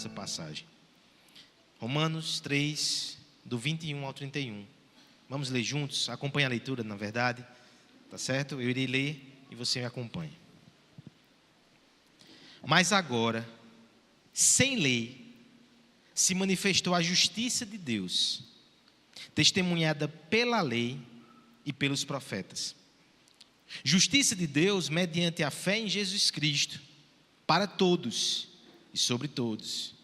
essa passagem. Romanos 3, do 21 ao 31. Vamos ler juntos? Acompanhe a leitura, na verdade. Tá certo? Eu irei ler e você me acompanha. Mas agora, sem lei, se manifestou a justiça de Deus, testemunhada pela lei e pelos profetas. Justiça de Deus mediante a fé em Jesus Cristo, para todos e sobre todos,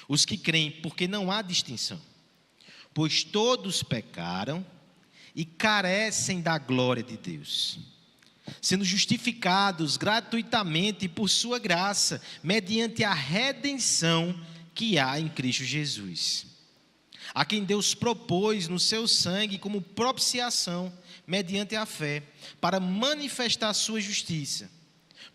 os que creem, porque não há distinção, pois todos pecaram e carecem da glória de Deus, sendo justificados gratuitamente por sua graça, mediante a redenção que há em Cristo Jesus, a quem Deus propôs no seu sangue como propiciação, mediante a fé, para manifestar a sua justiça,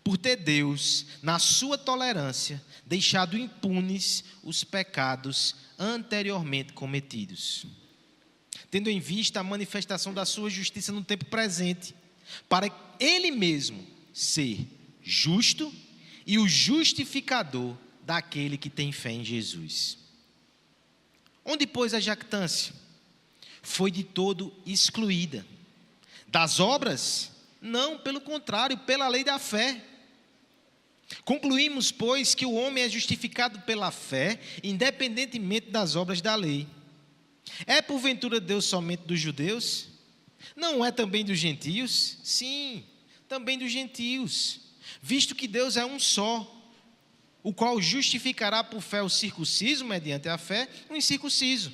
por ter Deus, na sua tolerância, deixado impunes os pecados anteriormente cometidos, tendo em vista a manifestação da sua justiça no tempo presente, para Ele mesmo ser justo e o justificador daquele que tem fé em Jesus. Onde, pois, a jactância? Foi de todo excluída. Das obras? Não, pelo contrário, pela lei da fé. Concluímos, pois, que o homem é justificado pela fé, independentemente das obras da lei. É porventura Deus somente dos judeus? Não é também dos gentios? Sim, também dos gentios, visto que Deus é um só, o qual justificará por fé o circunciso, mediante a fé, o incircunciso.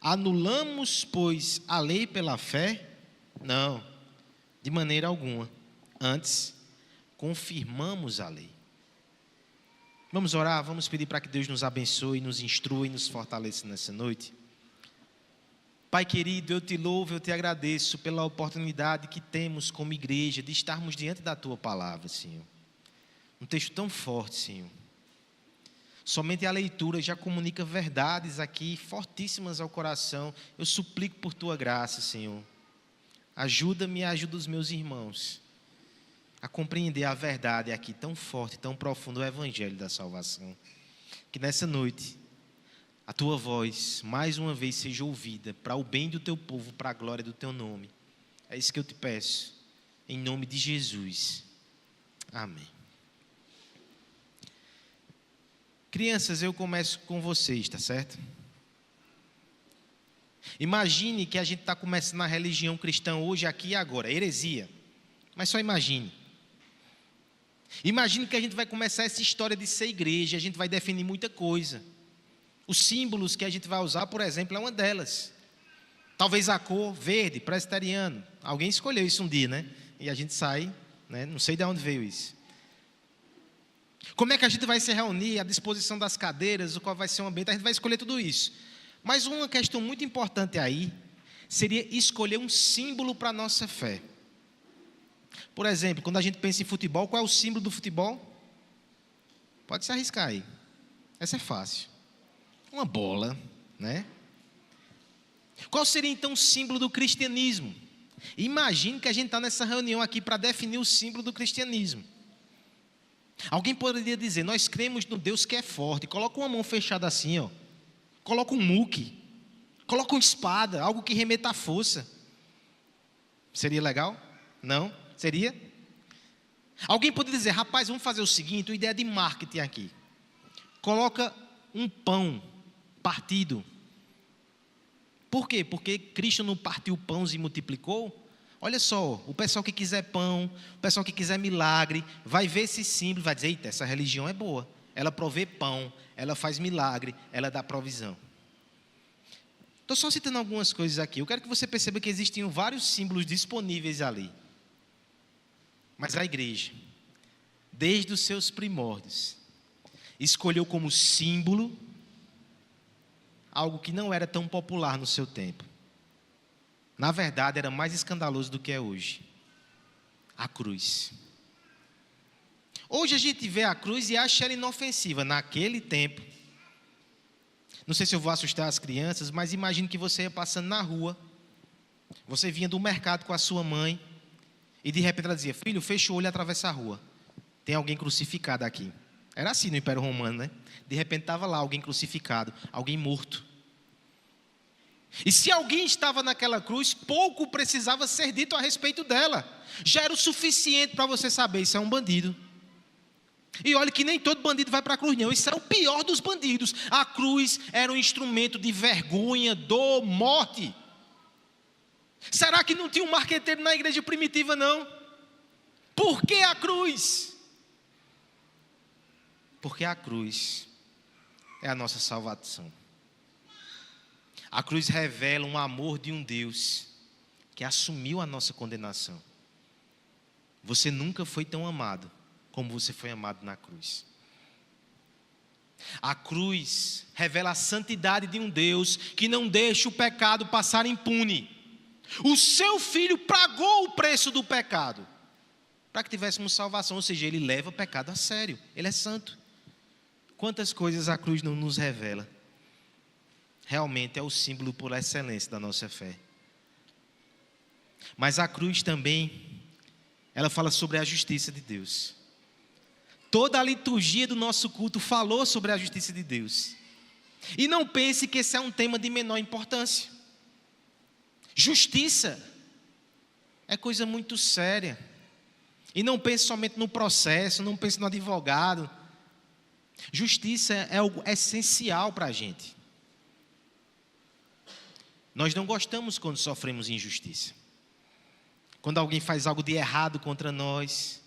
Anulamos, pois, a lei pela fé? Não, de maneira alguma. Antes, confirmamos a lei. Vamos orar, vamos pedir para que Deus nos abençoe, nos instrua e nos fortaleça nessa noite. Pai querido, eu te louvo, eu te agradeço pela oportunidade que temos como igreja de estarmos diante da Tua palavra, Senhor. Um texto tão forte, Senhor. Somente a leitura já comunica verdades aqui, fortíssimas ao coração. Eu suplico por Tua graça, Senhor. Ajuda-me e ajuda os meus irmãos a compreender a verdade aqui tão forte, tão profunda, o Evangelho da salvação. Que nessa noite a Tua voz, mais uma vez, seja ouvida para o bem do Teu povo, para a glória do Teu nome. É isso que eu te peço, em nome de Jesus. Amém. Crianças, eu começo com vocês, tá certo? Imagine que a gente está começando a religião cristã hoje, aqui e agora, heresia. Mas só imagine. Imagine que a gente vai começar essa história de ser igreja, a gente vai definir muita coisa. Os símbolos que a gente vai usar, por exemplo, é uma delas. Talvez a cor verde, presbiteriano. Alguém escolheu isso um dia, né? E a gente sai, né? Não sei de onde veio isso. Como é que a gente vai se reunir, a disposição das cadeiras, o qual vai ser o ambiente, a gente vai escolher tudo isso. Mas uma questão muito importante aí seria escolher um símbolo para a nossa fé. Por exemplo, quando a gente pensa em futebol, qual é o símbolo do futebol? Pode se arriscar aí. Essa é fácil. Uma bola, né? Qual seria então o símbolo do cristianismo? Imagine que a gente está nessa reunião aqui para definir o símbolo do cristianismo. Alguém poderia dizer, nós cremos no Deus que é forte. Coloca uma mão fechada assim, ó. Coloca um muque. Coloca uma espada, algo que remeta à força. Seria legal? Não? Seria? Alguém poderia dizer, rapaz, vamos fazer o seguinte, uma ideia de marketing aqui. Coloca um pão partido. Por quê? Porque Cristo não partiu pães e multiplicou? Olha só, o pessoal que quiser pão, o pessoal que quiser milagre, vai ver esse símbolo, vai dizer, eita, essa religião é boa. Ela provê pão, ela faz milagre, ela dá provisão. Estou só citando algumas coisas aqui. Eu quero que você perceba que existiam vários símbolos disponíveis ali. Mas a igreja, desde os seus primórdios, escolheu como símbolo algo que não era tão popular no seu tempo. Na verdade, era mais escandaloso do que é hoje. A cruz. Hoje a gente vê a cruz e acha ela inofensiva. Naquele tempo, não sei se eu vou assustar as crianças, mas imagine que você ia passando na rua, você vinha do mercado com a sua mãe, e de repente ela dizia, filho, fecha o olho e atravessa a rua. Tem alguém crucificado aqui. Era assim no Império Romano, né? De repente estava lá alguém crucificado, alguém morto. E se alguém estava naquela cruz, pouco precisava ser dito a respeito dela. Já era o suficiente para você saber, isso é um bandido. E olha que nem todo bandido vai para a cruz, não. Isso era o pior dos bandidos. A cruz era um instrumento de vergonha, dor, morte. Será que não tinha um marqueteiro na igreja primitiva, não? Por que a cruz? Porque a cruz é a nossa salvação. A cruz revela um amor de um Deus que assumiu a nossa condenação. Você nunca foi tão amado como você foi amado na cruz. A cruz revela a santidade de um Deus que não deixa o pecado passar impune. O seu filho pagou o preço do pecado para que tivéssemos salvação, ou seja, ele leva o pecado a sério, ele é santo. Quantas coisas a cruz não nos revela? Realmente é o símbolo por excelência da nossa fé. Mas a cruz também, ela fala sobre a justiça de Deus. Toda a liturgia do nosso culto falou sobre a justiça de Deus. E não pense que esse é um tema de menor importância. Justiça é coisa muito séria. E não pense somente no processo, não pense no advogado. Justiça é algo essencial para a gente. Nós não gostamos quando sofremos injustiça. Quando alguém faz algo de errado contra nós,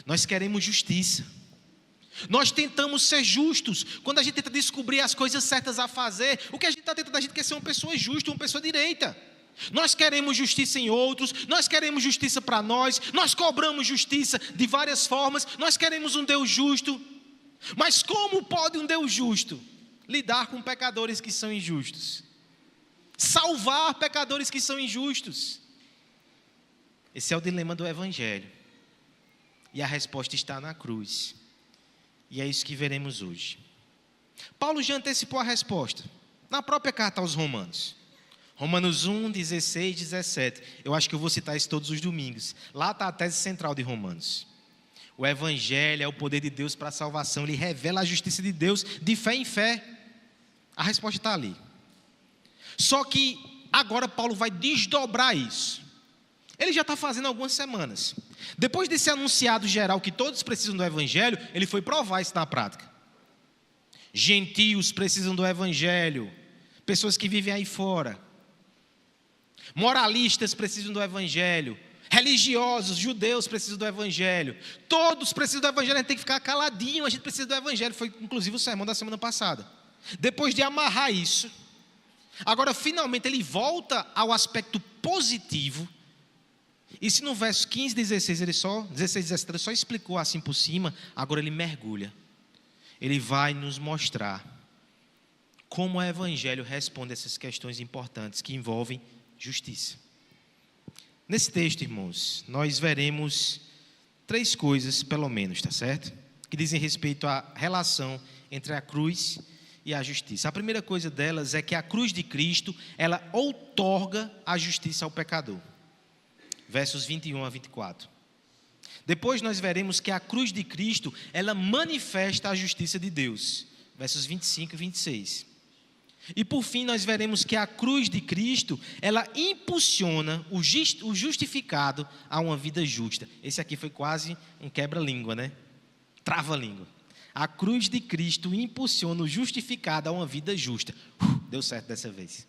nós queremos justiça. Nós tentamos ser justos. Quando a gente tenta descobrir as coisas certas a fazer, o que a gente está tentando, a gente quer ser uma pessoa justa, uma pessoa direita. Nós queremos justiça em outros, nós queremos justiça para nós cobramos justiça de várias formas, nós queremos um Deus justo. Mas como pode um Deus justo lidar com pecadores que são injustos? Salvar pecadores que são injustos? Esse é o dilema do Evangelho. E a resposta está na cruz. E é isso que veremos hoje. Paulo já antecipou a resposta na própria carta aos Romanos. Romanos 1, 16, 17. Eu acho que eu vou citar isso todos os domingos. Lá está a tese central de Romanos. O Evangelho é o poder de Deus para a salvação. Ele revela a justiça de Deus de fé em fé. A resposta está ali. Só que agora Paulo vai desdobrar isso. Ele já está fazendo algumas semanas. Depois desse anunciado geral que todos precisam do Evangelho, ele foi provar isso na prática. Gentios precisam do Evangelho. Pessoas que vivem aí fora. Moralistas precisam do Evangelho. Religiosos, judeus precisam do Evangelho. Todos precisam do Evangelho, a gente tem que ficar caladinho, a gente precisa do Evangelho. Foi inclusive o sermão da semana passada. Depois de amarrar isso, agora finalmente ele volta ao aspecto positivo. E se no verso 15, 16, 17, ele só explicou assim por cima, agora ele mergulha. Ele vai nos mostrar como o Evangelho responde a essas questões importantes que envolvem justiça. Nesse texto, irmãos, nós veremos 3 coisas, pelo menos, tá certo? Que dizem respeito à relação entre a cruz e a justiça. A primeira coisa delas é que a cruz de Cristo, ela outorga a justiça ao pecador. Versos 21 a 24. Depois nós veremos que a cruz de Cristo, ela manifesta a justiça de Deus. Versos 25 e 26. E por fim nós veremos que a cruz de Cristo, ela impulsiona o justificado a uma vida justa. Esse aqui foi quase um quebra-língua, né? Trava-língua. A cruz de Cristo impulsiona o justificado a uma vida justa. Deu certo dessa vez.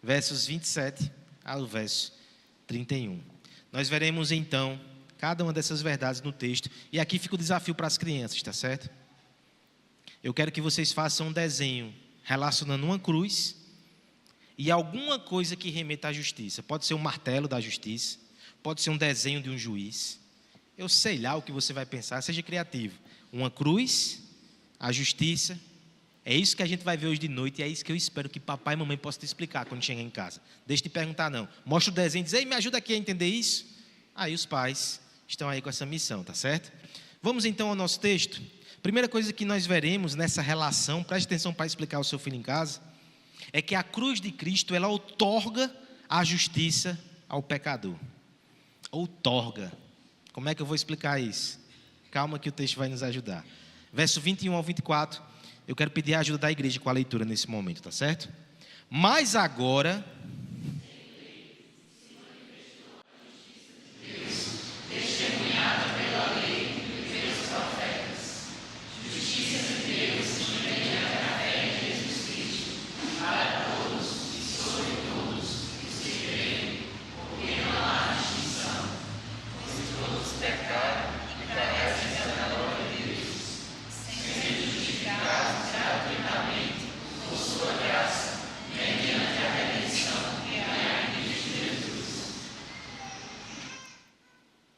Versos 27 ao verso 31. Nós veremos então cada uma dessas verdades no texto. E aqui fica o desafio para as crianças, tá certo? Eu quero que vocês façam um desenho relacionando uma cruz e alguma coisa que remeta à justiça. Pode ser um martelo da justiça, pode ser um desenho de um juiz. Eu sei lá o que você vai pensar, seja criativo. Uma cruz, a justiça. É isso que a gente vai ver hoje de noite e é isso que eu espero que papai e mamãe possam te explicar quando chegar em casa. Deixa eu te perguntar não. Mostra o desenho e diz, ei, me ajuda aqui a entender isso. Aí os pais estão aí com essa missão, tá certo? Vamos então ao nosso texto. Primeira coisa que nós veremos nessa relação, preste atenção para explicar ao seu filho em casa, é que a cruz de Cristo, ela outorga a justiça ao pecador. Outorga. Como é que eu vou explicar isso? Calma que o texto vai nos ajudar. verso 21 ao 24. Eu quero pedir a ajuda da igreja com a leitura nesse momento, tá certo? Mas agora...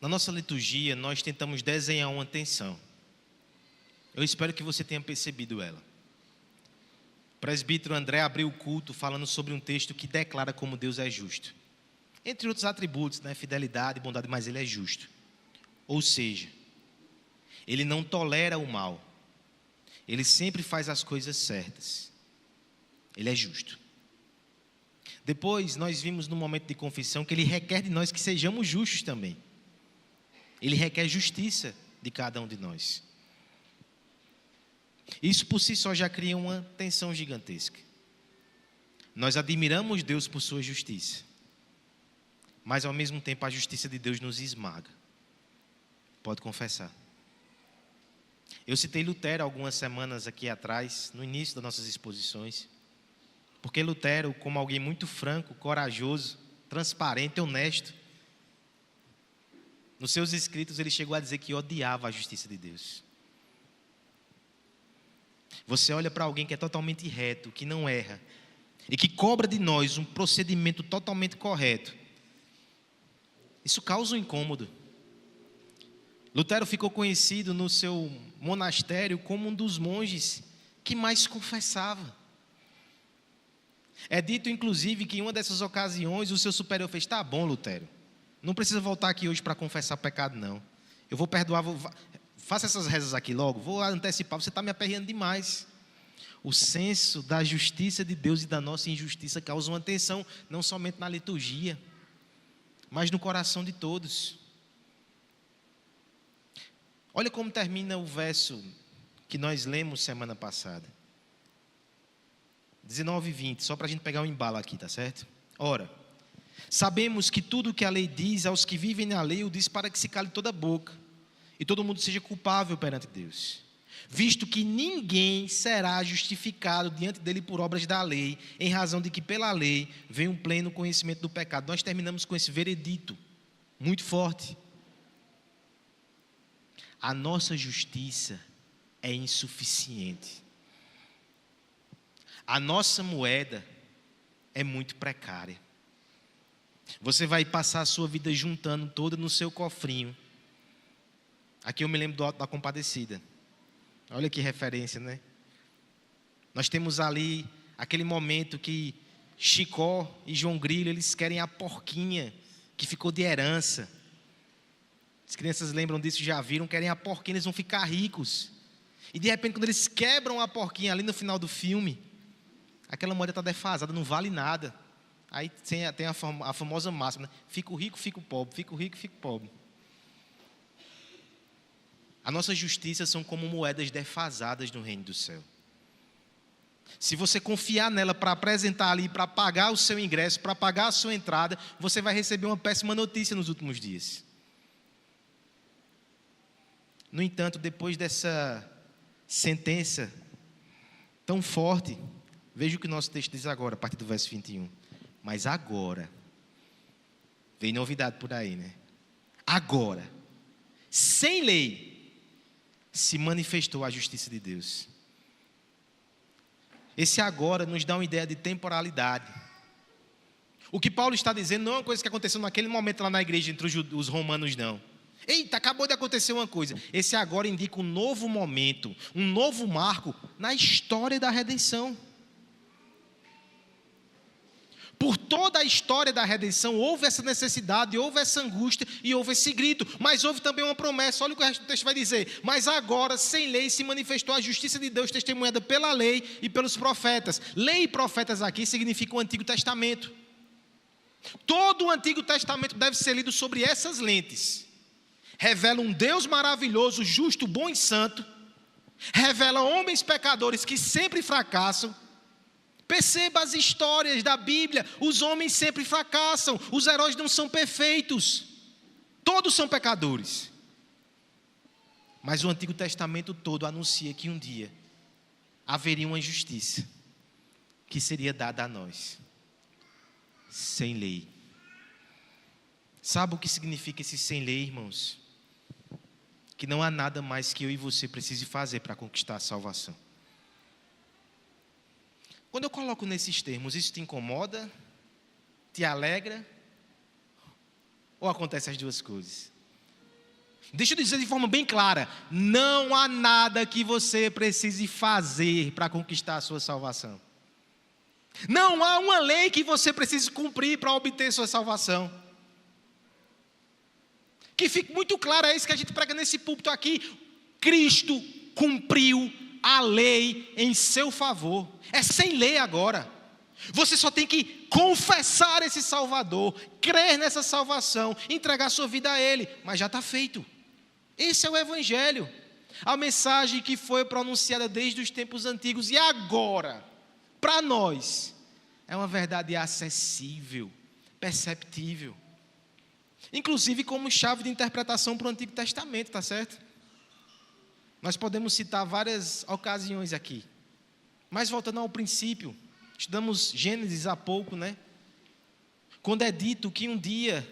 Na nossa liturgia, nós tentamos desenhar uma tensão. Eu espero que você tenha percebido ela. O presbítero André abriu o culto falando sobre um texto que declara como Deus é justo. Entre outros atributos, né? Fidelidade, bondade, mas ele é justo. Ou seja, ele não tolera o mal. Ele sempre faz as coisas certas. Ele é justo. Depois, nós vimos no momento de confissão que ele requer de nós que sejamos justos também. Ele requer justiça de cada um de nós. Isso por si só já cria uma tensão gigantesca. Nós admiramos Deus por sua justiça, mas ao mesmo tempo a justiça de Deus nos esmaga. Pode confessar. Eu citei Lutero algumas semanas aqui atrás, no início das nossas exposições, porque Lutero, como alguém muito franco, corajoso, transparente, honesto, nos seus escritos ele chegou a dizer que odiava a justiça de Deus. Você olha para alguém que é totalmente reto, que não erra, e que cobra de nós um procedimento totalmente correto. Isso causa um incômodo. Lutero ficou conhecido no seu monastério como um dos monges que mais confessava. É dito, inclusive, que em uma dessas ocasiões o seu superior fez: tá bom, Lutero, não precisa voltar aqui hoje para confessar pecado, não. Eu vou perdoar, faça essas rezas aqui logo, vou antecipar, você está me aperreando demais. O senso da justiça de Deus e da nossa injustiça causa uma tensão, não somente na liturgia, mas no coração de todos. Olha como termina o verso que nós lemos semana passada. 19 e 20, só para a gente pegar um embalo aqui, tá certo? Ora, sabemos que tudo o que a lei diz aos que vivem na lei, o diz para que se cale toda a boca, e todo mundo seja culpável perante Deus. Visto que ninguém será justificado diante dele por obras da lei, em razão de que pela lei vem um pleno conhecimento do pecado. Nós terminamos com esse veredito muito forte. A nossa justiça é insuficiente. A nossa moeda é muito precária. Você vai passar a sua vida juntando toda no seu cofrinho. Aqui eu me lembro do Alto da Compadecida. Olha que referência, né? Nós temos ali aquele momento que Chicó e João Grilo, eles querem a porquinha que ficou de herança. As crianças lembram disso, já viram, querem a porquinha, eles vão ficar ricos. E de repente, quando eles quebram a porquinha ali no final do filme, aquela moeda está defasada, não vale nada. Aí tem a famosa máxima, né? Fico rico, fico pobre, fico rico, fico pobre. A nossa justiça são como moedas defasadas no reino do céu. Se você confiar nela para apresentar ali, para pagar o seu ingresso, para pagar a sua entrada, você vai receber uma péssima notícia nos últimos dias. No entanto, depois dessa sentença tão forte, veja o que o nosso texto diz agora, a partir do verso 21. Mas agora, vem novidade por aí, né? Agora, sem lei, se manifestou a justiça de Deus. Esse agora nos dá uma ideia de temporalidade. O que Paulo está dizendo não é uma coisa que aconteceu naquele momento lá na igreja entre os romanos, não. Eita, acabou de acontecer uma coisa. Esse agora indica um novo momento, um novo marco na história da redenção. Por toda a história da redenção, houve essa necessidade, houve essa angústia e houve esse grito. Mas houve também uma promessa, olha o que o resto do texto vai dizer. Mas agora, sem lei, se manifestou a justiça de Deus, testemunhada pela lei e pelos profetas. Lei e profetas aqui significam o Antigo Testamento. Todo o Antigo Testamento deve ser lido sobre essas lentes. Revela um Deus maravilhoso, justo, bom e santo, revela homens pecadores que sempre fracassam. Perceba as histórias da Bíblia, os homens sempre fracassam, os heróis não são perfeitos, todos são pecadores. Mas o Antigo Testamento todo anuncia que um dia haveria uma justiça que seria dada a nós, sem lei. Sabe o que significa esse sem lei, irmãos? Que não há nada mais que eu e você precise fazer para conquistar a salvação. Quando eu coloco nesses termos, isso te incomoda? Te alegra? Ou acontece as duas coisas? Deixa eu dizer de forma bem clara: não há nada que você precise fazer para conquistar a sua salvação. Não há uma lei que você precise cumprir para obter sua salvação. Que fique muito claro, é isso que a gente prega nesse púlpito aqui: Cristo cumpriu a lei em seu favor. É sem lei agora. Você só tem que confessar esse Salvador, crer nessa salvação, entregar sua vida a Ele, mas já está feito. Esse é o Evangelho, a mensagem que foi pronunciada desde os tempos antigos e agora, para nós, é uma verdade acessível, perceptível, inclusive como chave de interpretação para o Antigo Testamento, tá certo? Nós podemos citar várias ocasiões aqui, mas voltando ao princípio, estudamos Gênesis há pouco, né? Quando é dito que um dia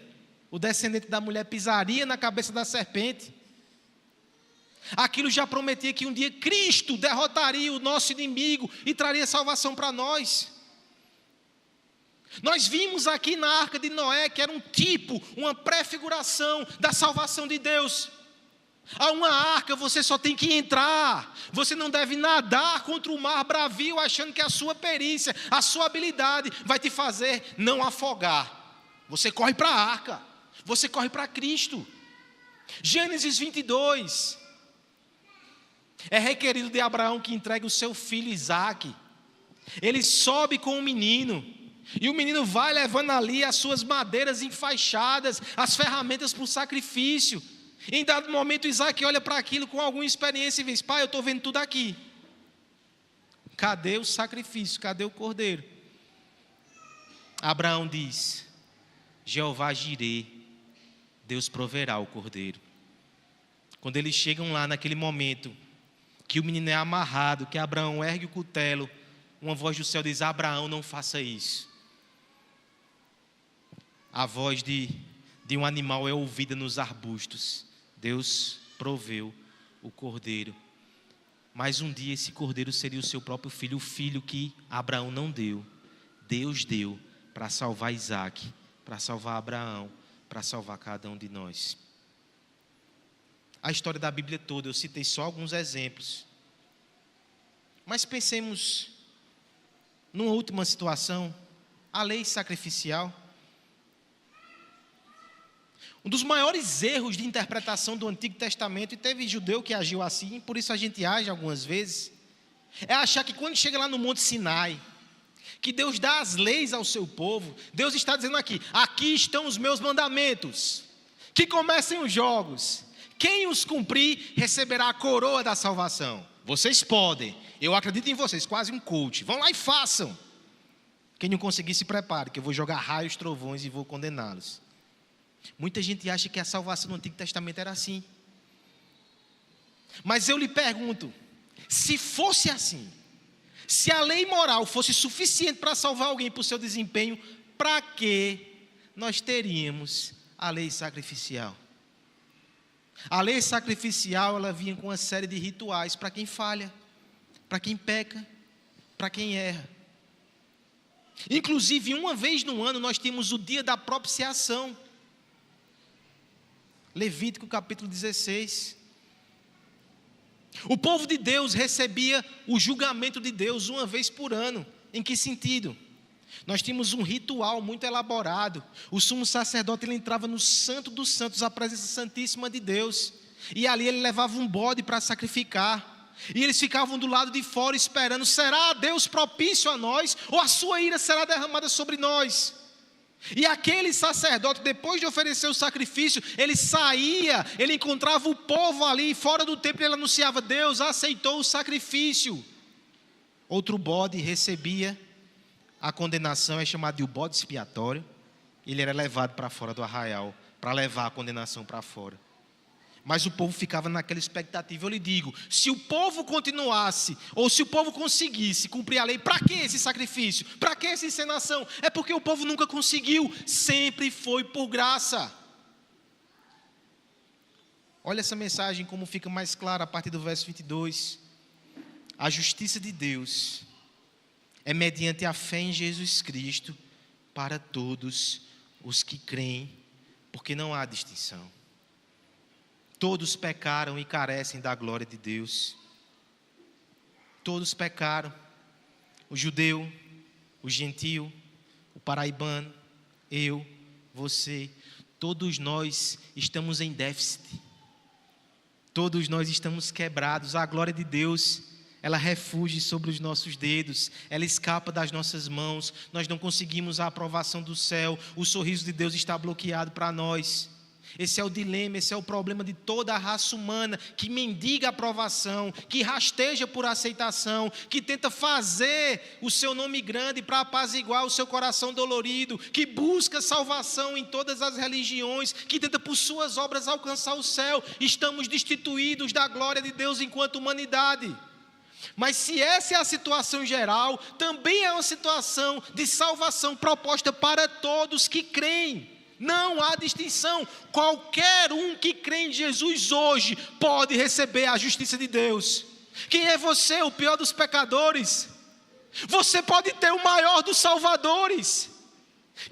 o descendente da mulher pisaria na cabeça da serpente, aquilo já prometia que um dia Cristo derrotaria o nosso inimigo e traria salvação para nós. Nós vimos aqui na Arca de Noé que era um tipo, uma prefiguração da salvação de Deus. A uma arca você só tem que entrar, você não deve nadar contra o mar bravio achando que a sua perícia, a sua habilidade vai te fazer não afogar. Você corre para a arca, você corre para Cristo. Gênesis 22, é requerido de Abraão que entregue o seu filho Isaque. Ele sobe com o menino, e o menino vai levando ali as suas madeiras enfaixadas, as ferramentas para o sacrifício. Em dado momento, Isaque olha para aquilo com alguma experiência e diz: pai, eu estou vendo tudo aqui. Cadê o sacrifício? Cadê o cordeiro? Abraão diz: Jeová Jirê, Deus proverá o cordeiro. Quando eles chegam lá naquele momento, que o menino é amarrado, que Abraão ergue o cutelo, uma voz do céu diz: Abraão, não faça isso. A voz de um animal é ouvida nos arbustos. Deus proveu o cordeiro. Mas um dia esse cordeiro seria o seu próprio filho, o filho que Abraão não deu. Deus deu para salvar Isaque, para salvar Abraão, para salvar cada um de nós. A história da Bíblia toda, eu citei só alguns exemplos. Mas pensemos numa última situação, a lei sacrificial. Um dos maiores erros de interpretação do Antigo Testamento, e teve judeu que agiu assim, por isso a gente age algumas vezes, é achar que quando chega lá no Monte Sinai, que Deus dá as leis ao seu povo, Deus está dizendo aqui: aqui estão os meus mandamentos, que comecem os jogos, quem os cumprir receberá a coroa da salvação. Vocês podem, eu acredito em vocês, quase um coach, vão lá e façam. Quem não conseguir, se prepare, que eu vou jogar raios, trovões e vou condená-los. Muita gente acha que a salvação no Antigo Testamento era assim. Mas eu lhe pergunto, se fosse assim, se a lei moral fosse suficiente para salvar alguém por seu desempenho, para que nós teríamos a lei sacrificial? A lei sacrificial, ela vinha com uma série de rituais para quem falha, para quem peca, para quem erra. Inclusive, uma vez no ano, nós temos o dia da propiciação. Levítico capítulo 16. O povo de Deus recebia o julgamento de Deus uma vez por ano. Em que sentido? Nós tínhamos um ritual muito elaborado. O sumo sacerdote, ele entrava no Santo dos Santos, a presença santíssima de Deus, e ali ele levava um bode para sacrificar, e eles ficavam do lado de fora esperando: será Deus propício a nós, ou a sua ira será derramada sobre nós? E aquele sacerdote, depois de oferecer o sacrifício, ele saía, ele encontrava o povo ali, fora do templo, e ele anunciava: Deus aceitou o sacrifício. Outro bode recebia a condenação, é chamado de o bode expiatório. Ele era levado para fora do arraial, para levar a condenação para fora. Mas o povo ficava naquela expectativa. Eu lhe digo, se o povo continuasse, ou se o povo conseguisse cumprir a lei, para que esse sacrifício? Para que essa encenação? É porque o povo nunca conseguiu, sempre foi por graça. Olha essa mensagem como fica mais clara a partir do verso 22. A justiça de Deus é mediante a fé em Jesus Cristo para todos os que creem, porque não há distinção. Todos pecaram e carecem da glória de Deus. Todos pecaram. O judeu, o gentio, o paraibano, eu, você, todos nós estamos em déficit. Todos nós estamos quebrados. A glória de Deus, ela refugia sobre os nossos dedos, ela escapa das nossas mãos. Nós não conseguimos a aprovação do céu. O sorriso de Deus está bloqueado para nós. Esse é o dilema, esse é o problema de toda a raça humana, que mendiga a aprovação, que rasteja por aceitação, que tenta fazer o seu nome grande para apaziguar o seu coração dolorido, que busca salvação em todas as religiões, que tenta por suas obras alcançar o céu. Estamos destituídos da glória de Deus enquanto humanidade. Mas se essa é a situação geral, também é uma situação de salvação proposta para todos que creem. Não há distinção. Qualquer um que crê em Jesus hoje pode receber a justiça de Deus. Quem é você, o pior dos pecadores? Você pode ter o maior dos salvadores.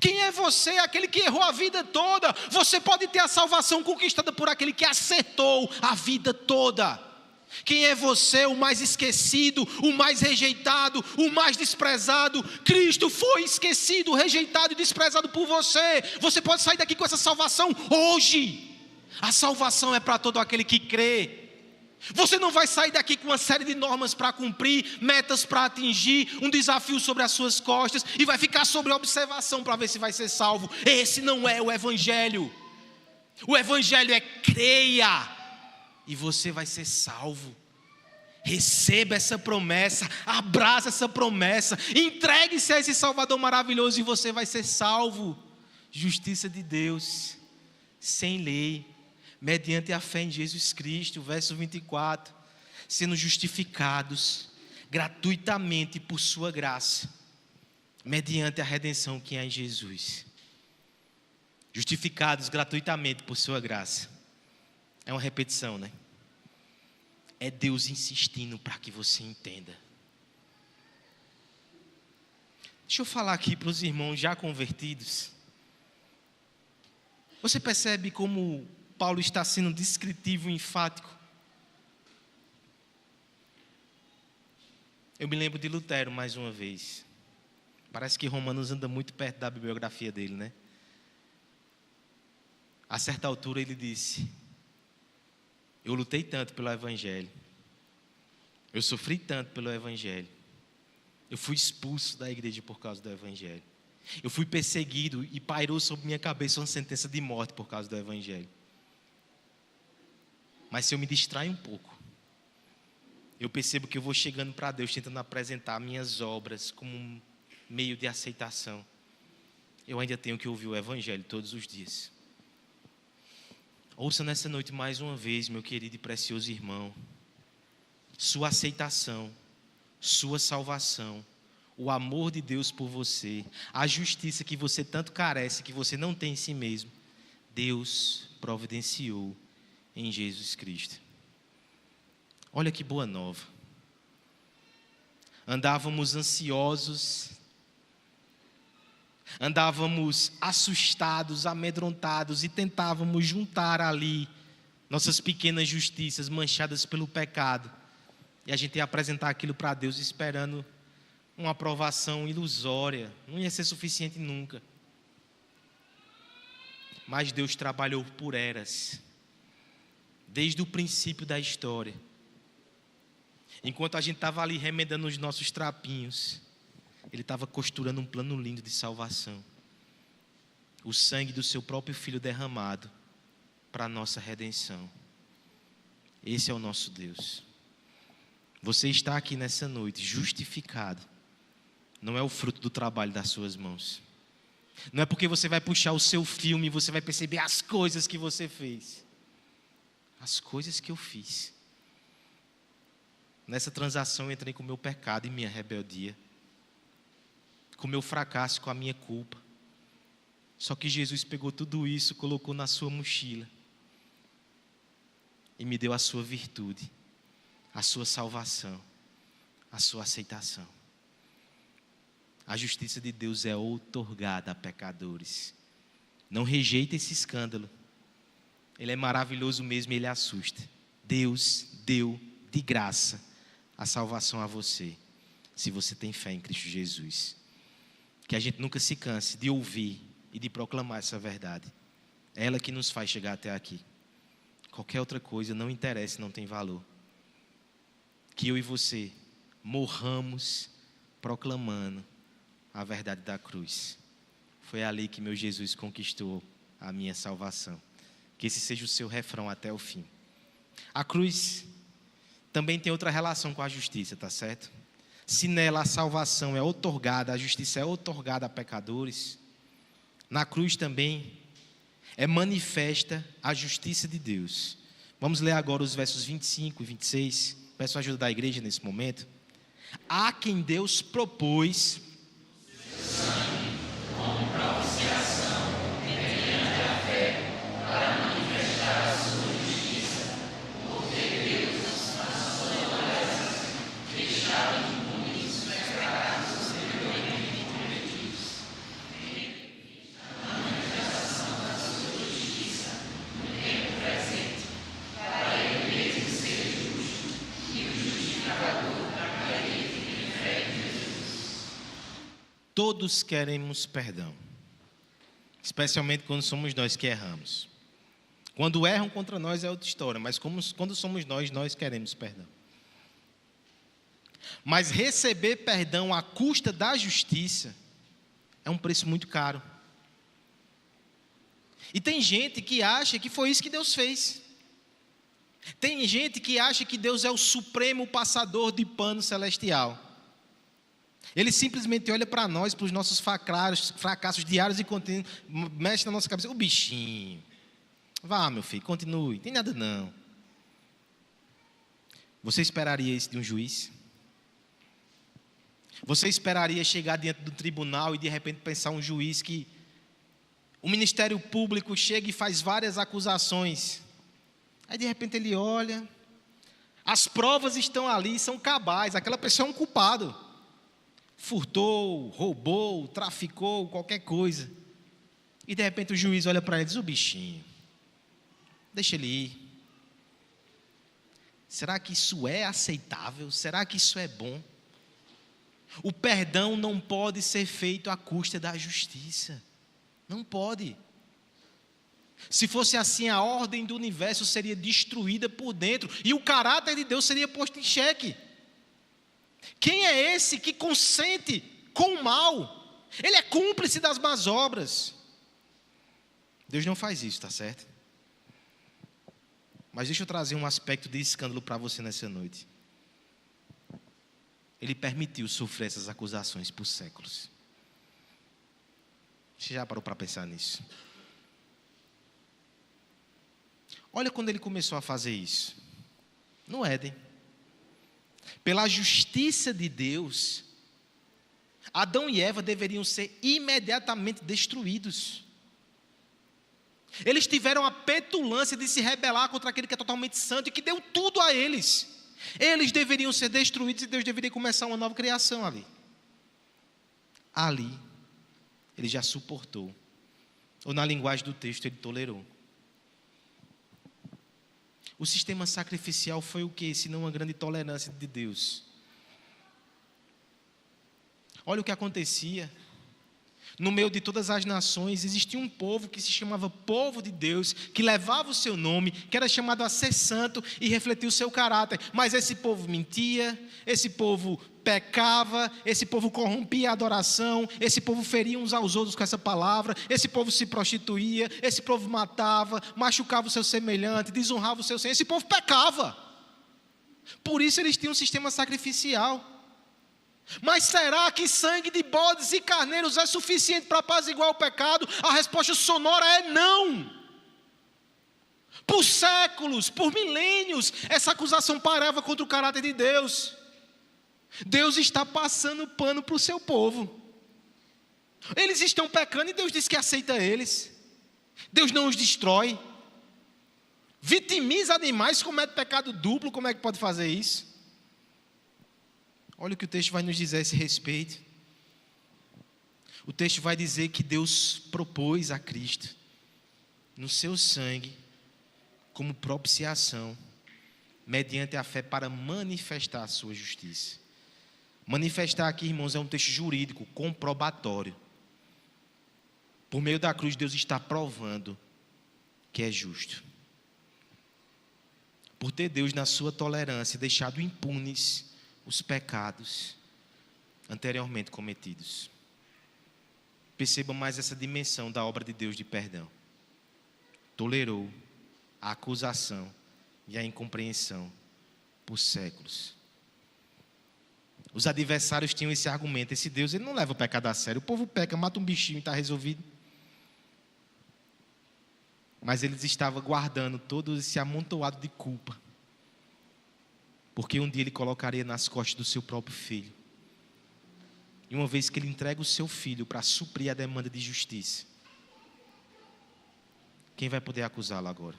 Quem é você, aquele que errou a vida toda? Você pode ter a salvação conquistada por aquele que acertou a vida toda. Quem é você, o mais esquecido, o mais rejeitado, o mais desprezado? Cristo foi esquecido, rejeitado e desprezado por você. Você pode sair daqui com essa salvação hoje. A salvação é para todo aquele que crê. Você não vai sair daqui com uma série de normas para cumprir, metas para atingir, um desafio sobre as suas costas e vai ficar sobre observação para ver se vai ser salvo. Esse não é o Evangelho. O Evangelho é creia e você vai ser salvo. Receba essa promessa, abraça essa promessa, entregue-se a esse Salvador maravilhoso e você vai ser salvo. Justiça de Deus, sem lei, mediante a fé em Jesus Cristo, verso 24, sendo justificados gratuitamente por sua graça, mediante a redenção que há em Jesus. Justificados gratuitamente por sua graça. É uma repetição, né? É Deus insistindo para que você entenda. Deixa eu falar aqui para os irmãos já convertidos. Você percebe como Paulo está sendo descritivo e enfático? Eu me lembro de Lutero mais uma vez. Parece que Romanos anda muito perto da bibliografia dele, né? A certa altura ele disse: eu lutei tanto pelo Evangelho, eu sofri tanto pelo Evangelho, eu fui expulso da igreja por causa do Evangelho, eu fui perseguido e pairou sobre minha cabeça uma sentença de morte por causa do Evangelho. Mas se eu me distraio um pouco, eu percebo que eu vou chegando para Deus tentando apresentar minhas obras como um meio de aceitação. Eu ainda tenho que ouvir o Evangelho todos os dias. Ouça nessa noite mais uma vez, meu querido e precioso irmão. Sua aceitação, sua salvação, o amor de Deus por você, a justiça que você tanto carece, que você não tem em si mesmo, Deus providenciou em Jesus Cristo. Olha que boa nova. Andávamos ansiosos, andávamos assustados, amedrontados e tentávamos juntar ali nossas pequenas justiças manchadas pelo pecado. E a gente ia apresentar aquilo para Deus esperando uma aprovação ilusória. Não ia ser suficiente nunca. Mas Deus trabalhou por eras, desde o princípio da história. Enquanto a gente estava ali remendando os nossos trapinhos, Ele estava costurando um plano lindo de salvação. o sangue do seu próprio Filho derramado para a nossa redenção. Esse é o nosso Deus. Você está aqui nessa noite justificado. Não é o fruto do trabalho das suas mãos. Não é porque você vai puxar o seu filme e você vai perceber as coisas que você fez. As coisas que eu fiz. Nessa transação eu entrei com o meu pecado e minha rebeldia. Com o meu fracasso, com a minha culpa. Só que Jesus pegou tudo isso, colocou na sua mochila. E me deu a sua virtude, a sua salvação, a sua aceitação. A justiça de Deus é outorgada a pecadores. Não rejeita esse escândalo. Ele é maravilhoso mesmo e ele assusta. Deus deu de graça a salvação a você, se você tem fé em Cristo Jesus. Que a gente nunca se canse de ouvir e de proclamar essa verdade. É ela que nos faz chegar até aqui. Qualquer outra coisa não interessa, não tem valor. Que eu e você morramos proclamando a verdade da cruz. Foi ali que meu Jesus conquistou a minha salvação. Que esse seja o seu refrão até o fim. A cruz também tem outra relação com a justiça, tá certo? Se nela a salvação é outorgada, a justiça é outorgada a pecadores, na cruz também é manifesta a justiça de Deus. Vamos ler agora os versos 25 e 26. Peço a ajuda da igreja nesse momento. Há quem Deus propôs todos queremos perdão, especialmente quando somos nós que erramos. Quando erram contra nós é outra história, mas quando somos nós queremos perdão. Mas receber perdão à custa da justiça é um preço muito caro. E tem gente que acha que foi isso que Deus fez. Tem gente que acha que Deus é o supremo passador de pano celestial. Ele simplesmente olha para nós, para os nossos fracassos diários e contínuos, mexe na nossa cabeça. O bichinho. Vá, meu filho, continue. Tem nada não. Você esperaria isso de um juiz? Você esperaria chegar diante do tribunal e de repente pensar um juiz que o Ministério Público chega e faz várias acusações. Aí de repente ele olha, as provas estão ali, são cabais, aquela pessoa é um culpado. Furtou, roubou, traficou, qualquer coisa. E de repente o juiz olha para ele e diz: o bichinho, deixa ele ir. Será que isso é aceitável? Será que isso é bom? O perdão não pode ser feito à custa da justiça. Não pode. Se fosse assim, a ordem do universo seria destruída por dentro e o caráter de Deus seria posto em xeque. Quem é esse que consente com o mal? Ele é cúmplice das más obras. Deus não faz isso, tá certo? Mas deixa eu trazer um aspecto de escândalo para você nessa noite. Ele permitiu sofrer essas acusações por séculos. Você já parou para pensar nisso? Olha quando ele começou a fazer isso. No Éden. Pela justiça de Deus, Adão e Eva deveriam ser imediatamente destruídos. Eles tiveram a petulância de se rebelar contra aquele que é totalmente santo e que deu tudo a eles. Eles deveriam ser destruídos e Deus deveria começar uma nova criação ali. Ali, ele já suportou. Ou na linguagem do texto, ele tolerou. O sistema sacrificial foi o quê? Senão uma grande tolerância de Deus. Olha o que acontecia. No meio de todas as nações, existia um povo que se chamava povo de Deus, que levava o seu nome, que era chamado a ser santo e refletir o seu caráter. Mas esse povo mentia, esse povo pecava, esse povo corrompia a adoração, esse povo feria uns aos outros com essa palavra, esse povo se prostituía, esse povo matava, machucava o seu semelhante, desonrava o seu Senhor, esse povo pecava. Por isso eles tinham um sistema sacrificial. Mas será que sangue de bodes e carneiros é suficiente para apaziguar o pecado? A resposta sonora é não. Por séculos, por milênios, essa acusação parava contra o caráter de Deus. Deus está passando pano para o seu povo. Eles estão pecando e Deus diz que aceita eles. Deus não os destrói. Vitimiza animais, comete pecado duplo, como é que pode fazer isso? Olha o que o texto vai nos dizer a esse respeito. O texto vai dizer que Deus propôs a Cristo, no seu sangue, como propiciação, mediante a fé para manifestar a sua justiça. Manifestar aqui, irmãos, é um texto jurídico, comprobatório. Por meio da cruz, Deus está provando que é justo. Por ter Deus, na sua tolerância, deixado impunes os pecados anteriormente cometidos. Perceba mais essa dimensão da obra de Deus de perdão. Tolerou a acusação e a incompreensão por séculos. Os adversários tinham esse argumento: esse Deus, ele não leva o pecado a sério. O povo peca, mata um bichinho e está resolvido. Mas eles estavam guardando todo esse amontoado de culpa, porque um dia ele colocaria nas costas do seu próprio filho. E uma vez que ele entrega o seu filho para suprir a demanda de justiça, quem vai poder acusá-lo agora?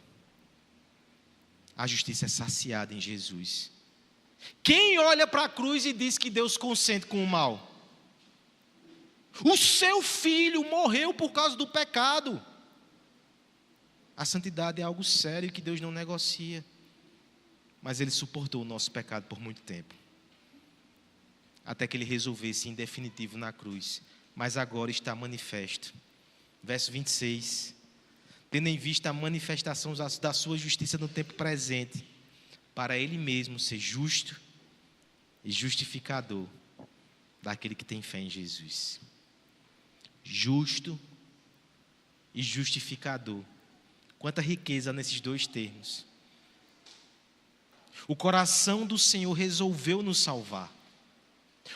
A justiça é saciada em Jesus. Quem olha para a cruz e diz que Deus consente com o mal? O seu filho morreu por causa do pecado. A santidade é algo sério que Deus não negocia. Mas ele suportou o nosso pecado por muito tempo, até que ele resolvesse em definitivo na cruz. Mas agora está manifesto. Verso 26. Tendo em vista a manifestação da sua justiça no tempo presente, para ele mesmo ser justo e justificador daquele que tem fé em Jesus. Justo e justificador. Quanta riqueza nesses dois termos. O coração do Senhor resolveu nos salvar.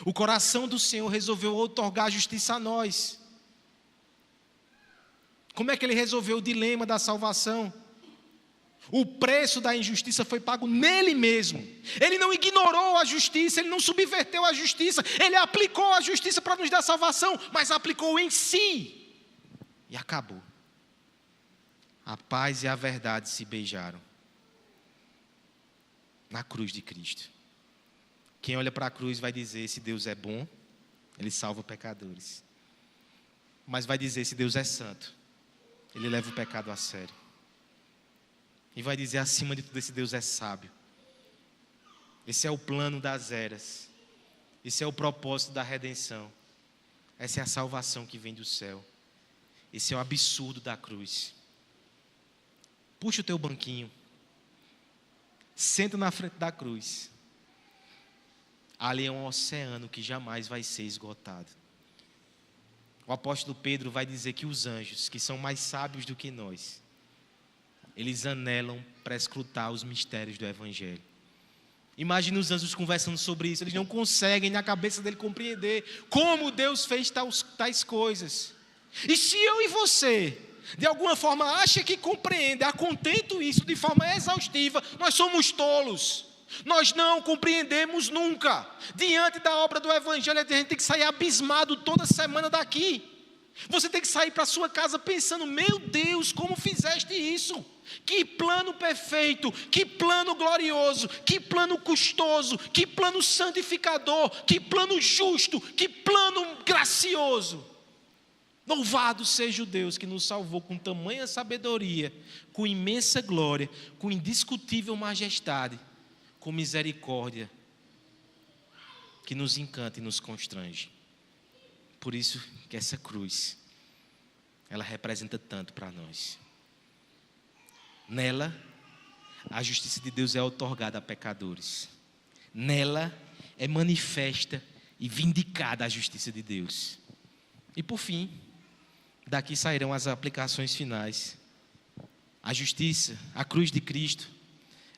O coração do Senhor resolveu outorgar justiça a nós. Como é que ele resolveu o dilema da salvação? O preço da injustiça foi pago nele mesmo. Ele não ignorou a justiça, ele não subverteu a justiça, ele aplicou a justiça para nos dar salvação, mas aplicou em si. E acabou. A paz e a verdade se beijaram na cruz de Cristo. Quem olha para a cruz vai dizer: esse Deus é bom, ele salva pecadores. Mas vai dizer: esse Deus é santo, ele leva o pecado a sério. E vai dizer, acima de tudo, esse Deus é sábio. Esse é o plano das eras. Esse é o propósito da redenção. Essa é a salvação que vem do céu. Esse é o absurdo da cruz. Puxa o teu banquinho. Senta na frente da cruz. Ali é um oceano que jamais vai ser esgotado. O apóstolo Pedro vai dizer que os anjos, que são mais sábios do que nós, eles anelam para escrutar os mistérios do Evangelho. Imagine os anjos conversando sobre isso. Eles não conseguem na cabeça dele compreender como Deus fez tais coisas. E se eu e você, de alguma forma, acha que compreende, acontento isso de forma exaustiva, nós somos tolos. Nós não compreendemos nunca. Diante da obra do Evangelho, a gente tem que sair abismado toda semana daqui. Você tem que sair para a sua casa pensando: meu Deus, como fizeste isso? Que plano perfeito, que plano glorioso, que plano custoso, que plano santificador, que plano justo, que plano gracioso. Louvado seja o Deus que nos salvou com tamanha sabedoria, com imensa glória, com indiscutível majestade, com misericórdia, que nos encanta e nos constrange. Por isso que essa cruz, ela representa tanto para nós. Nela, a justiça de Deus é outorgada a pecadores. Nela, é manifesta e vindicada a justiça de Deus. E por fim, daqui sairão as aplicações finais. A justiça, a cruz de Cristo,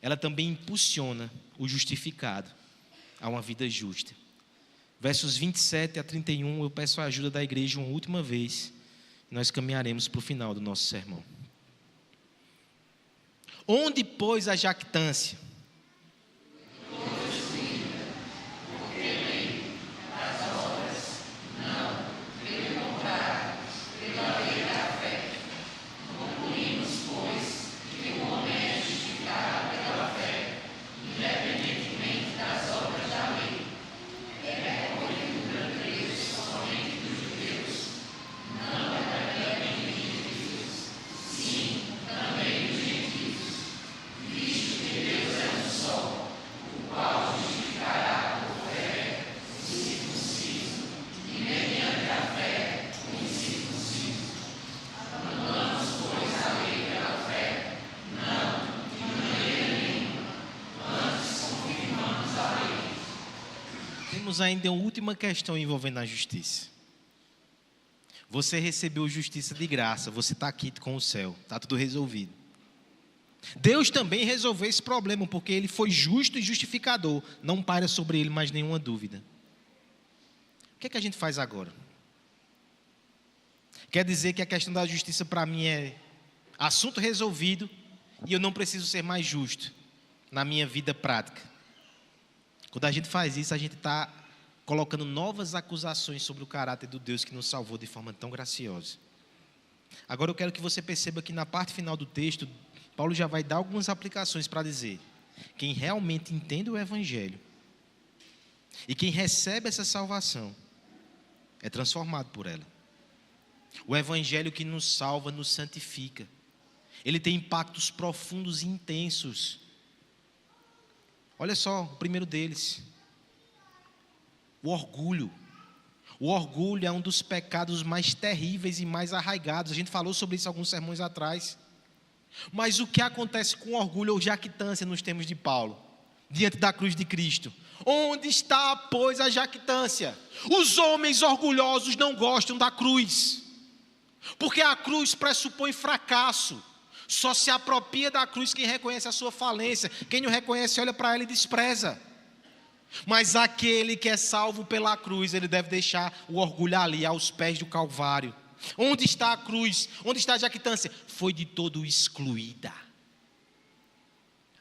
ela também impulsiona o justificado a uma vida justa. Versos 27 a 31, eu peço a ajuda da igreja uma última vez. Nós caminharemos para o final do nosso sermão. Onde, pois, a jactância? Temos ainda uma última questão envolvendo a justiça. Você recebeu justiça de graça, você está aqui com o céu, está tudo resolvido. Deus também resolveu esse problema, porque Ele foi justo e justificador. Não paira sobre Ele mais nenhuma dúvida. O que é que a gente faz agora? Quer dizer que a questão da justiça para mim é assunto resolvido e eu não preciso ser mais justo na minha vida prática. Quando a gente faz isso, a gente está colocando novas acusações sobre o caráter do Deus que nos salvou de forma tão graciosa. Agora eu quero que você perceba que na parte final do texto, Paulo já vai dar algumas aplicações para dizer: quem realmente entende o Evangelho e quem recebe essa salvação é transformado por ela. O Evangelho que nos salva, nos santifica. Ele tem impactos profundos e intensos. Olha só, o primeiro deles, o orgulho. O orgulho é um dos pecados mais terríveis e mais arraigados. A gente falou sobre isso alguns sermões atrás. Mas o que acontece com orgulho ou jactância nos termos de Paulo, diante da cruz de Cristo? Onde está, pois, a jactância? Os homens orgulhosos não gostam da cruz, porque a cruz pressupõe fracasso. Só se apropria da cruz quem reconhece a sua falência. Quem não reconhece, olha para ela e despreza. Mas aquele que é salvo pela cruz, ele deve deixar o orgulho ali, aos pés do Calvário. Onde está a cruz? Onde está a jactância? Foi de todo excluída.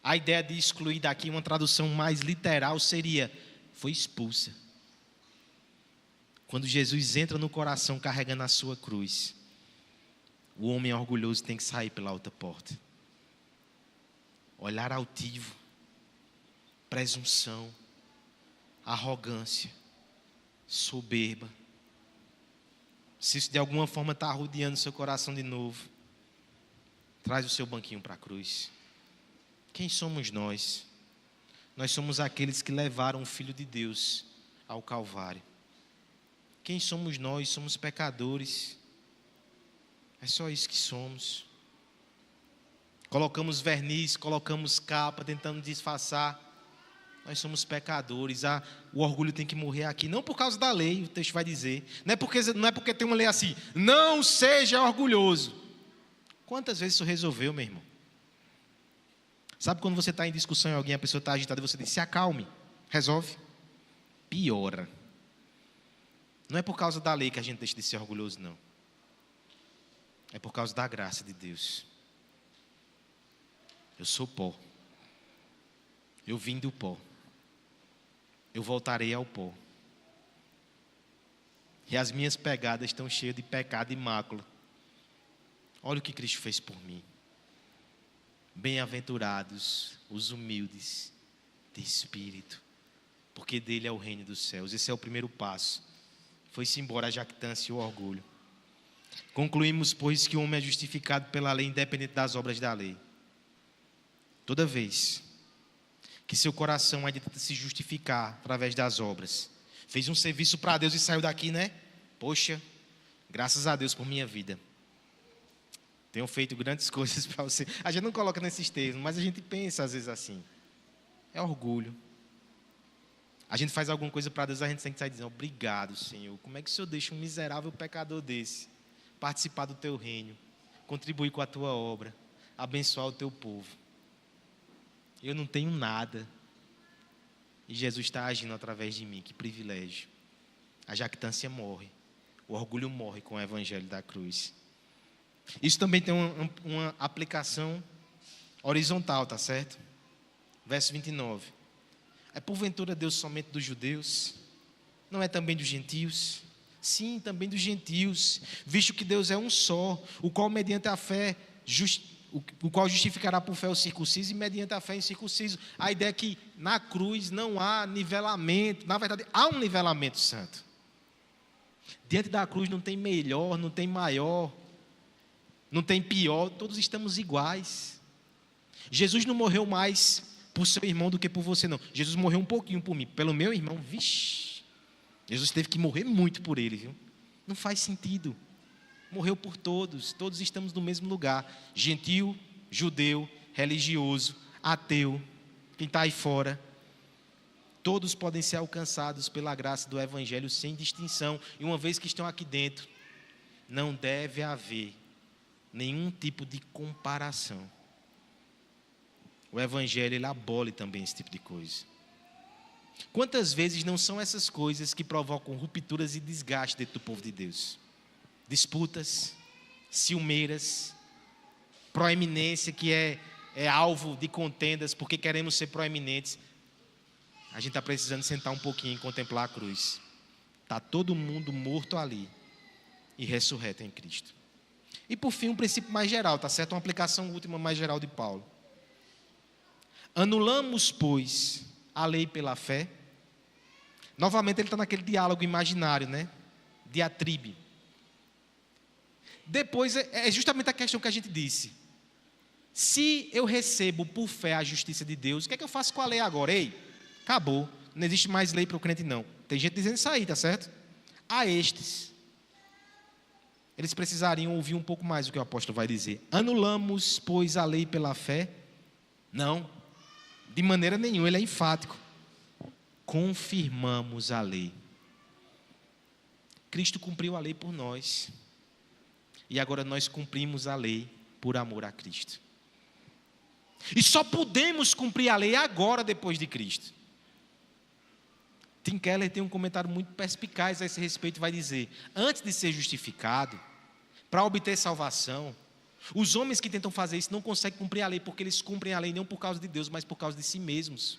A ideia de excluída aqui, uma tradução mais literal, seria: foi expulsa. Quando Jesus entra no coração carregando a sua cruz, o homem orgulhoso tem que sair pela outra porta. Olhar altivo, presunção, arrogância, soberba. Se isso de alguma forma está rodeando seu coração de novo, traz o seu banquinho para a cruz. Quem somos nós? Nós somos aqueles que levaram o Filho de Deus ao Calvário. Quem somos nós? Somos pecadores. É só isso que somos. Colocamos verniz, colocamos capa, tentando disfarçar. Nós somos pecadores. O orgulho tem que morrer aqui. Não por causa da lei, o texto vai dizer. Não é porque tem uma lei assim: não seja orgulhoso. Quantas vezes isso resolveu, meu irmão? Sabe quando você está em discussão e alguém, a pessoa está agitada e você diz: se acalme, resolve? Piora. Não é por causa da lei que a gente deixa de ser orgulhoso, não. É por causa da graça de Deus. Eu sou pó. Eu vim do pó. Eu voltarei ao pó. E as minhas pegadas estão cheias de pecado e mácula. Olha o que Cristo fez por mim. Bem-aventurados os humildes de espírito, porque dele é o reino dos céus. Esse é o primeiro passo. Foi-se embora a jactância e o orgulho. Concluímos, pois, que o homem é justificado pela lei, independente das obras da lei. Toda vez que seu coração ainda tenta se justificar através das obras, fez um serviço para Deus e saiu daqui, né? Poxa, graças a Deus por minha vida. Tenho feito grandes coisas para você. A gente não coloca nesses termos, mas a gente pensa às vezes assim. É orgulho. A gente faz alguma coisa para Deus, a gente tem que sair dizendo: obrigado, Senhor. Como é que o Senhor deixa um miserável pecador desse participar do teu reino, contribuir com a tua obra, abençoar o teu povo? Eu não tenho nada, e Jesus está agindo através de mim. Que privilégio. A jactância morre, o orgulho morre com o evangelho da cruz. Isso também tem uma aplicação horizontal, tá certo? Verso 29. É porventura Deus somente dos judeus? Não é também dos gentios? Sim, também dos gentios, visto que Deus é um só, o qual mediante a fé o qual justificará por fé o circunciso e mediante a fé o incircunciso. A ideia é que na cruz não há nivelamento, na verdade há um nivelamento santo. Diante da cruz não tem melhor, não tem maior, não tem pior, todos estamos iguais. Jesus não morreu mais por seu irmão do que por você, não. Jesus morreu um pouquinho por mim, pelo meu irmão, vixe. Jesus teve que morrer muito por ele, viu? Não faz sentido. Morreu por todos, todos estamos no mesmo lugar. Gentil, judeu, religioso, ateu, quem está aí fora. Todos podem ser alcançados pela graça do evangelho sem distinção. E uma vez que estão aqui dentro, não deve haver nenhum tipo de comparação. O evangelho, ele abole também esse tipo de coisa. Quantas vezes não são essas coisas que provocam rupturas e desgaste dentro do povo de Deus? Disputas, ciumeiras, proeminência que é alvo de contendas porque queremos ser proeminentes. A gente está precisando sentar um pouquinho e contemplar a cruz. Está todo mundo morto ali e ressurreto em Cristo. E por fim, um princípio mais geral, tá certo? Uma aplicação última mais geral de Paulo. Anulamos, pois, a lei pela fé. Novamente ele está naquele diálogo imaginário, né? Diatribe. Depois é justamente a questão que a gente disse. Se eu recebo por fé a justiça de Deus, o que é que eu faço com a lei agora? Ei, acabou, não existe mais lei para o crente não. Tem gente dizendo isso aí, tá certo? A estes, eles precisariam ouvir um pouco mais o que o apóstolo vai dizer. Anulamos, pois, a lei pela fé? Não, de maneira nenhuma, ele é enfático. Confirmamos a lei. Cristo cumpriu a lei por nós. E agora nós cumprimos a lei por amor a Cristo. E só podemos cumprir a lei agora, depois de Cristo. Tim Keller tem um comentário muito perspicaz a esse respeito, vai dizer: antes de ser justificado, para obter salvação, os homens que tentam fazer isso não conseguem cumprir a lei, porque eles cumprem a lei não por causa de Deus, mas por causa de si mesmos.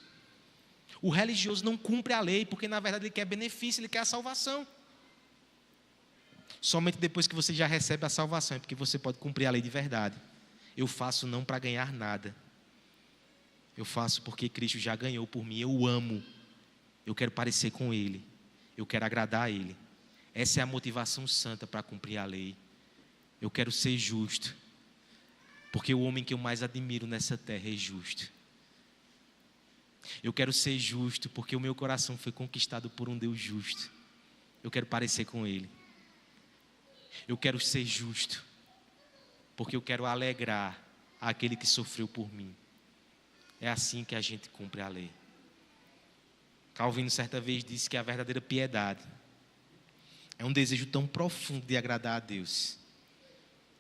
O religioso não cumpre a lei, porque na verdade ele quer benefício, ele quer a salvação. Somente depois que você já recebe a salvação, é porque você pode cumprir a lei de verdade. Eu faço não para ganhar nada. Eu faço porque Cristo já ganhou por mim. Eu amo. Eu quero parecer com Ele. Eu quero agradar a Ele. Essa é a motivação santa para cumprir a lei. Eu quero ser justo. Porque o homem que eu mais admiro nessa terra é justo. Eu quero ser justo porque o meu coração foi conquistado por um Deus justo. Eu quero parecer com Ele. Eu quero ser justo, porque eu quero alegrar aquele que sofreu por mim. É assim que a gente cumpre a lei. Calvino certa vez disse que a verdadeira piedade é um desejo tão profundo de agradar a Deus,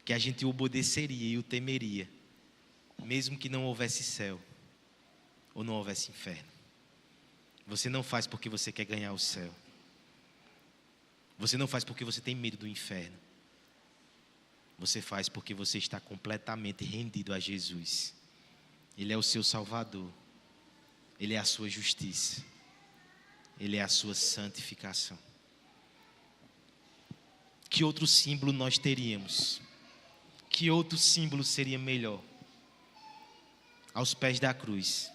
que a gente o obedeceria e o temeria, mesmo que não houvesse céu, ou não houvesse inferno. Você não faz porque você quer ganhar o céu. Você não faz porque você tem medo do inferno. Você faz porque você está completamente rendido a Jesus. Ele é o seu Salvador. Ele é a sua justiça. Ele é a sua santificação. Que outro símbolo nós teríamos? Que outro símbolo seria melhor? Aos pés da cruz.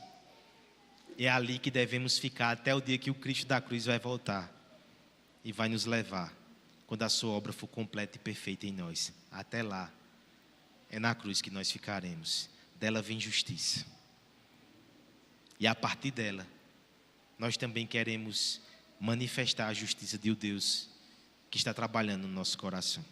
É ali que devemos ficar até o dia que o Cristo da cruz vai voltar. E vai nos levar, quando a sua obra for completa e perfeita em nós. Até lá, é na cruz que nós ficaremos. Dela vem justiça. E a partir dela, nós também queremos manifestar a justiça de Deus que está trabalhando no nosso coração.